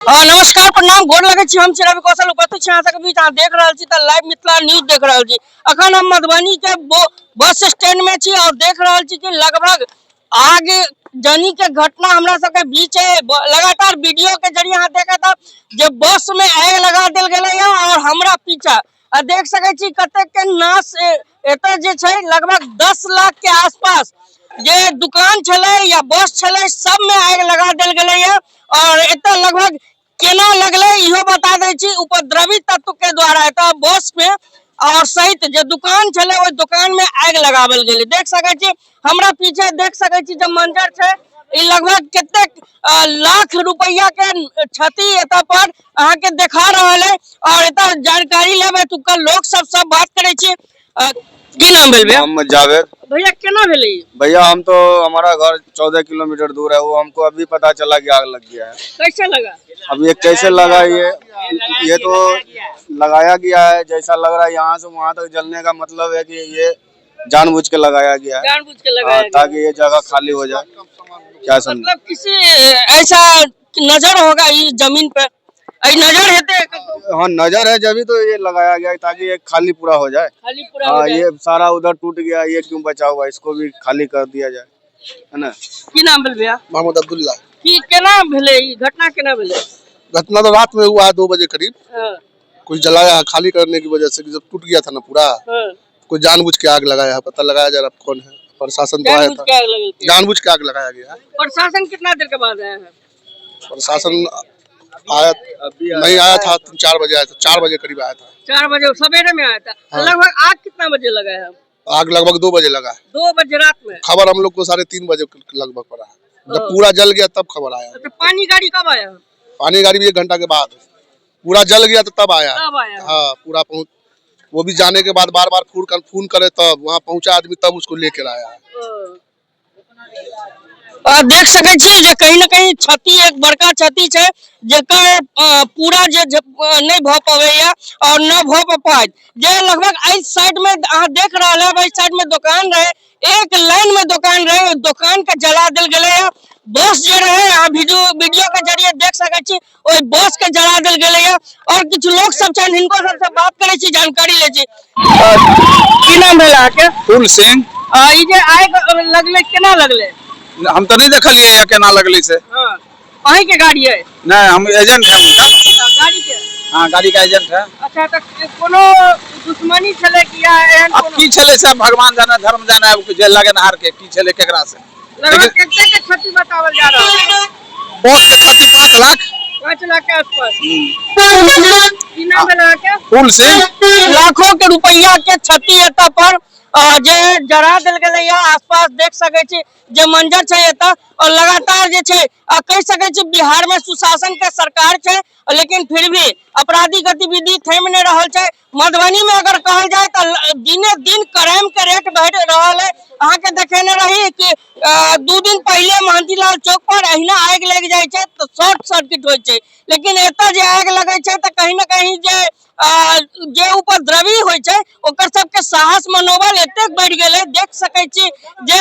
नमस्कार प्रणाम गोर लगे छी। हम रवि कौशल उपस्थित छी अहाँ सबके बीच। अहाँ देख रहल छी त लाइव मिथिला न्यूज देख रहल छी। अखन हम मधुबनी के बस स्टैंड में छी और देख रहल छी कि लगभग आग जनी के घटना हमरा सबके बीच है। लगातार वीडियो के जरिए अहाँ देखा था जे बस में आग लगा देल गेलै है और हमरा पीछा देख सकै छी कते के नाश एते जे छै लगभग 10 लाख के आसपास जे दुकान छले या बस छले सब में आग लगा देल गेलै है। और एते लगभग केना लगले इहो बता दै छी उपद्रवी तत्व के द्वारा एत बस में और सहित जे दुकान छले ओइ दुकान में आग लगावल गेले। देख सकै छी हमरा पीछे देख सकै छी जे मंजर छै ई लगभग कतेक लाख रुपया के क्षति एत पर अहाँ के देखा रहल है। और एत जानकारी लेबे तुका लोग सब बात करे छी। की नाम भेल भैया? मोहम्मद जावेद। भैया केना भेले? भैया हम तो हमारा घर 14 किलोमीटर दूर है, वो हमको अभी पता चला कि आग लग गया है। कैसे लगा? अब ये कैसे लगा ये तो लगाया गया है जैसा लग रहा है। यहाँ से वहाँ तक जलने का मतलब है कि ये जानबूझ के लगाया गया है, जानबूझ के लगाया गया ताकि ये जगह खाली हो जाए। क्या समझ मतलब किसी ऐसा नजर होगा इस जमीन पे, नजर है? हाँ नजर है जब तो ये लगाया गया ताकि ये खाली पूरा हो जाए। खाली पूरा हो जाए। ये सारा उधर टूट गया, ये क्यों बचा हुआ, इसको भी खाली कर दिया जाए, है ना। की नाम भेल भैया? मोहम्मद अब्दुल्ला। की केना भेले ई घटना केना भेले? घटना तो रात में हुआ है 2 बजे करीब। हां कोई जलाया है खाली करने की वजह से, जब टूट गया था ना पूरा। हां कोई जानबूझ के आग लगाया है, पता लगाया जा रहा कौन है। प्रशासन तो आया था, जानबूझ के आग लगाया गया है। प्रशासन कितना देर के बाद आया है? प्रशासन आया नहीं आया था, 3-4 बजे आया था, 4 बजे करीब आया था। 4 बजे सवेरे में आया था। हाँ। लगभग आग कितना बजे लगा है? आग लगभग 2 बजे लगा है। 2 बजे रात में? खबर हम लोग को 3:30 बजे लगभग पड़ा है। जब पूरा जल गया तब खबर आया। तो पानी गाड़ी कब आया? पानी गाड़ी भी 1 घंटा के बाद। पूरा जल गया तो तब आया। हाँ पूरा पहुँच, वो भी जाने के बाद बार बार फोन करे तब वहाँ पहुँचा आदमी, तब उसको लेकर आया है। देख सकै छी जे कहीं न कहीं क्षति एक बड़का क्षति छै जेकर पूरा जे नहीं भ पावेया और न भ पाएत। जे लगभग इस साइड में अहाँ देख रहल है, इस साइड में दुकान रहे, एक लाइन में दुकान रहे, दुकान के जला देल गेलै है। बस जे रहे अहाँ वीडियो के जरिए देख सकै छी ओइ बस के जला देल गेलै है। और कुछ लोग सब छै हिनको सब से बात करे छी, जानकारी ले छी। की नाम भेल अहाँके? फूल सिंह। ई जे आग लगले केना लगले? हम तो नहीं देखलिए केना लगली से। हां अहीं के गाड़ी है? नहीं हम एजेंट है उनका। गाड़ी के? हाँ गाड़ी का एजेंट है। अच्छा तो कोनो दुश्मनी चले कि या एहन अब की चले सब भगवान जाने, धर्म जाने, जे लगे नहार के की चले केकरा से। लगभग कितने के क्षति बतावल जा रहा है? बहुत के क्षति 5 लाख। 5 लाख के आसपास। की नाम है लगा? फूल सिंह। लाखों के रुपया के क्षति एता पर जे जरा देल गेलै या आसपास देख सकै छी जे मंजर छै एता। और लगातार जे छै कह सकै छी बिहार में सुशासन के सरकार छै, लेकिन फिर भी अपराधी गतिविधि थम नहीं रहल छै। मधुबनी में अगर कहल जाए तो दिने दिन क्राइम के रेट बढ़ रहल है। अहाँ के देखेने रही कि 2 दिन पहले महंती लाल चौक पर अहिना आग लग जाए छै तो शॉर्ट सर्किट होय छै, लेकिन एता जे आग लगे छै तो कहीं न कहीं जे उपद्रवी होय छै ओकर सबके साहस मनोबल एतेक बढ़ गेलै। देख सकै छी जे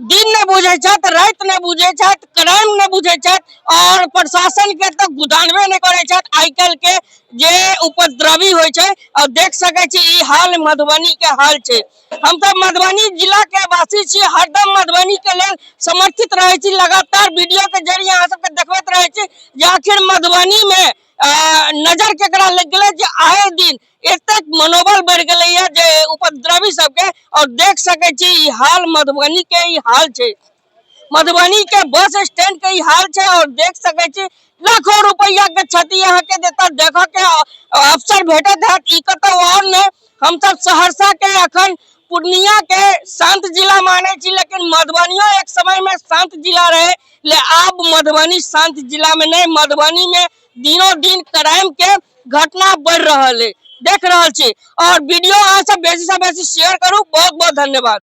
दिन नहीं बुझे छत, रात नहीं बुझे छत, क्राइम नहीं बुझे छत और प्रशासन के तो गुदानबे नहीं करे छत। आई कल के जे उपद्रवी होय छै और देख सकै छी ई हाल मधुबनी के हाल छै। हम सब मधुबनी जिला के वासी छी, हरदम मधुबनी के लेल समर्थित रहे छी, लगातार वीडियो के जरिए अहाँ सबके देखबैत रहे छी जे आखिर मधुबनी में नजर केकरा लग गेलै जे आए दिन एतेक मनोबल बढ़ गेलै है जे उपद्रवी सबके। और देख सकै छी ई हाल मधुबनी के ई हाल छै, मधुबनी के बस स्टैंड के ई हाल छै। और देख सकै छी लाखों रुपया के क्षति अहाँ के देता देखो के अवसर भेटत है। ई कतौ और ने हम सब सहरसा के अखन पूर्णिया के शांत जिला माने छी, लेकिन मधुबनियो एक समय में शांत जिला रहे। ले अब मधुबनी शांत जिला में नहीं, मधुबनी में दिनों दिन क्राइम के घटना बढ़ रहल है, देख रहल छी। और वीडियो अहाँ सब बेसी से बेसी शेयर करू। बहुत बहुत धन्यवाद।